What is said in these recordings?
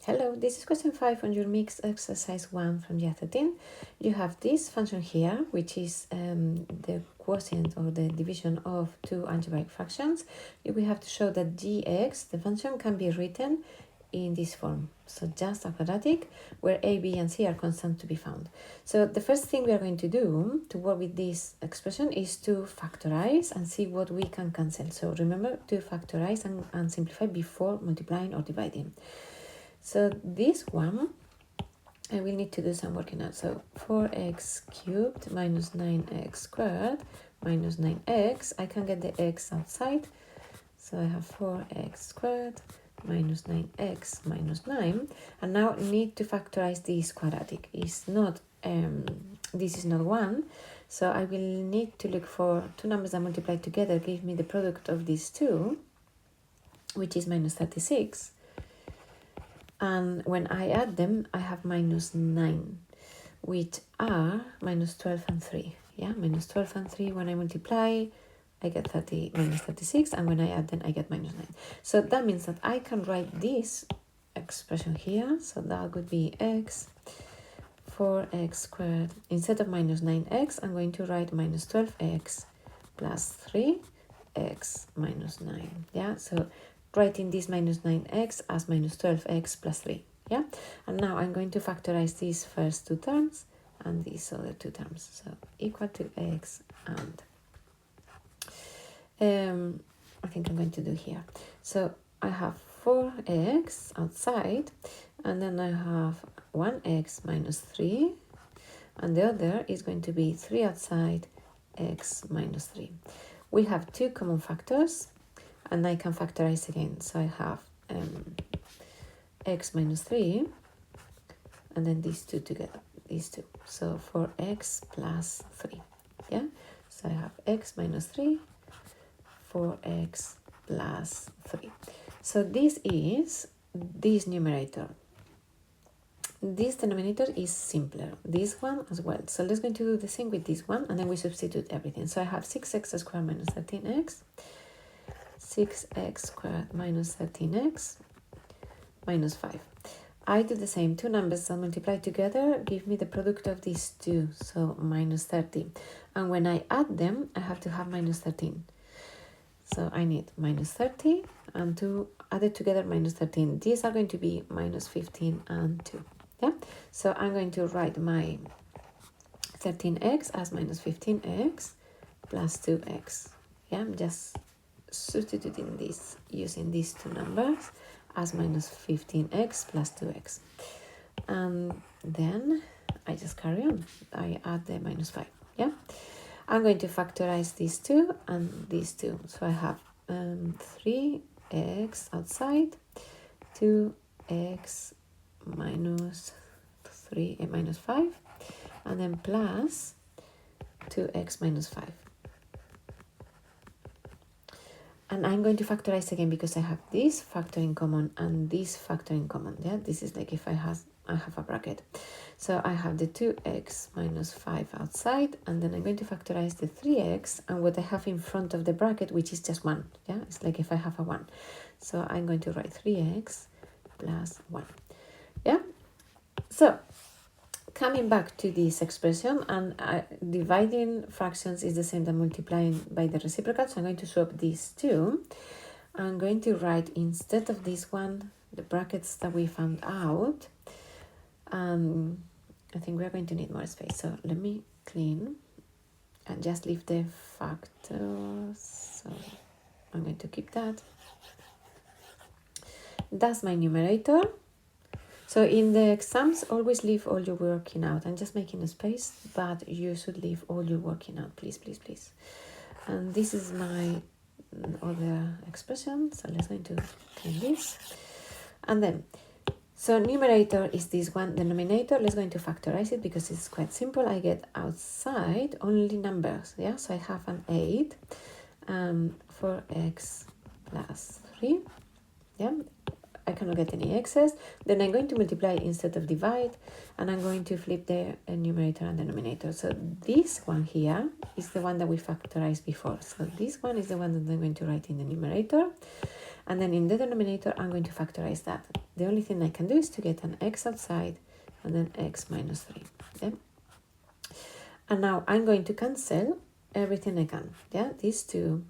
Hello, this is question 5 on your mixed exercise 1 from year 13. You have this function here, which is the quotient or the division of two algebraic fractions. We have to show that gx, the function, can be written in this form. So just a quadratic where a, b, and c are constant to be found. So the first thing we are going to do to work with this expression is to factorize and see what we can cancel. So remember to factorize and simplify before multiplying or dividing. So this one, I will need to do some working out. So 4x cubed minus 9x squared minus 9x. I can get the x outside. So I have 4x squared minus 9x minus 9. And now need to factorize this quadratic. It's not, this is not 1. So I will need to look for two numbers that multiply together, give me the product of these two, which is minus 36. And when I add them, I have minus 9, which are minus 12 and 3. Yeah, minus 12 and 3. When I multiply, I get minus 36. And when I add them, I get minus 9. So that means that I can write this expression here. So that would be x, 4x squared. Instead of minus 9x, I'm going to write minus 12x plus 3x minus 9. Yeah, so writing this minus 9x as minus 12x plus 3, yeah? And now I'm going to factorize these first two terms and these other two terms. So equal to x and I think I'm going to do here. So I have 4x outside, and then I have 1x minus 3, and the other is going to be 3 outside, x minus 3. We have two common factors, and I can factorize again. So I have x minus 3, and then these two together, these two. So 4x plus 3, yeah? So I have x minus 3, 4x plus 3. So this is this numerator. This denominator is simpler. This one as well. So let's going to do the same with this one, and then we substitute everything. So I have 6x squared minus 13x. 6x squared minus 13x minus 5. I do the same. Two numbers that multiply together give me the product of these two, so minus 30. And when I add them, I have to have minus 13. So I need minus 30 and 2 added together minus 13. These are going to be minus 15 and 2. Yeah. So I'm going to write my 13x as minus 15x plus 2x. Yeah, I'm just substituting this using these two numbers as minus 15x plus 2x. And then I just carry on. I add the minus 5. Yeah. I'm going to factorize these two and these two. So I have 3x outside, 2x minus 3 minus 5, and then plus 2x minus 5. And I'm going to factorize again because I have this factor in common and this factor in common. Yeah, this is like if I have a bracket. So I have the 2x minus 5 outside, and then I'm going to factorize the 3x and what I have in front of the bracket, which is just 1. Yeah, it's like if I have a 1. So I'm going to write 3x plus 1. Yeah, so coming back to this expression, and dividing fractions is the same as multiplying by the reciprocal, so I'm going to swap these two. I'm going to write, instead of this one, the brackets that we found out. I think we're going to need more space, so let me clean and just leave the factors. So I'm going to keep that. That's my numerator. So in the exams, always leave all your working out. I'm just making a space, but you should leave all your working out, please, please, please. And this is my other expression. So let's going to clean this. And then, so numerator is this one. Denominator, let's going to factorize it because it's quite simple. I get outside only numbers. Yeah, so I have an 8, 4x plus 3. Yeah. I cannot get any excess. Then I'm going to multiply instead of divide, and I'm going to flip the numerator and denominator. So this one here is the one that we factorized before. So this one is the one that I'm going to write in the numerator, And then in the denominator, I'm going to factorize that. The only thing I can do is to get an x outside and then x minus 3. Yeah? And now I'm going to cancel everything I can. Yeah, these two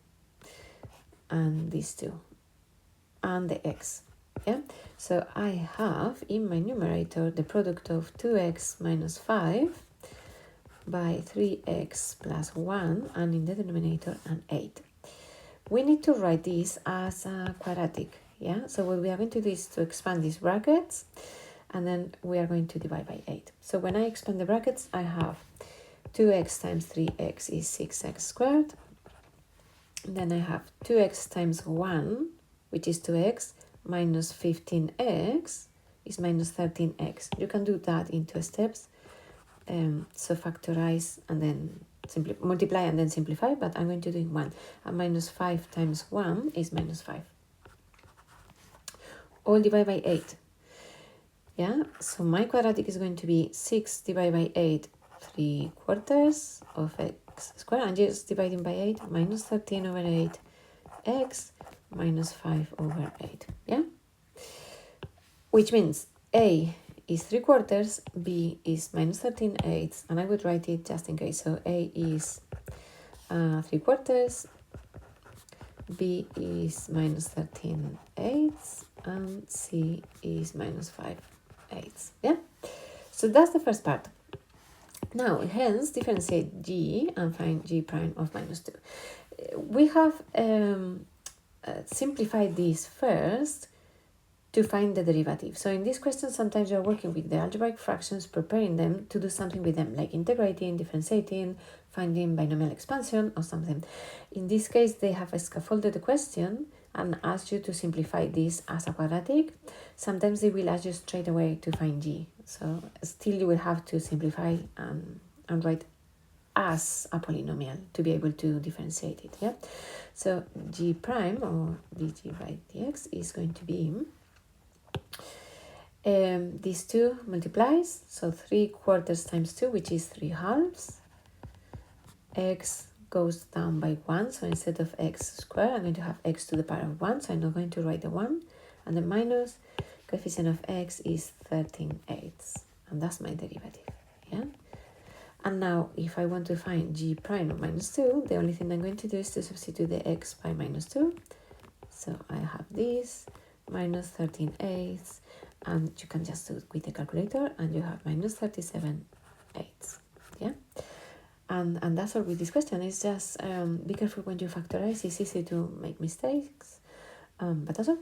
and these two and the x. Yeah, so I have in my numerator the product of 2x minus 5 by 3x plus 1, and in the denominator an 8. We need to write this as a quadratic. Yeah, so what we are going to do is to expand these brackets, and then we are going to divide by 8. So when I expand the brackets, I have 2x times 3x is 6x squared. And then I have 2x times 1, which is 2x, minus 15x is minus 13x. You can do that in 2 steps. So factorize and then multiply and then simplify, but I'm going to do in 1. And minus 5 times 1 is minus 5. All divided by 8. Yeah, so my quadratic is going to be 6 divided by 8, 3/4 of x squared, and just dividing by 8, minus 13 over 8 x minus 5 over 8. Yeah, which means a is 3/4, b is minus 13/8, and I would write it just in case. So a is 3/4, b is minus 13/8, and c is minus 5/8. Yeah, so that's the first part. Now, hence, differentiate g and find g prime of minus 2. We have simplified this first to find the derivative. So in this question, sometimes you're working with the algebraic fractions, preparing them to do something with them, like integrating, differentiating, finding binomial expansion or something. In this case, they have scaffolded the question and asked you to simplify this as a quadratic. Sometimes they will ask you straight away to find g. So still you will have to simplify and write as a polynomial to be able to differentiate it. Yeah. So g prime, or dg by dx, is going to be these two multiplies, so 3/4 times 2, which is 3/2. X goes down by 1, so instead of x squared, I'm going to have x to the power of 1, so I'm not going to write the 1, and the minus coefficient of x is 13/8, and that's my derivative. Yeah. And now if I want to find g prime of minus 2, the only thing I'm going to do is to substitute the x by minus 2. So I have this minus 13/8, and you can just do it with the calculator, and you have minus 37/8. Yeah. And that's all with this question. It's just be careful when you factorize. It's easy to make mistakes, but that's all.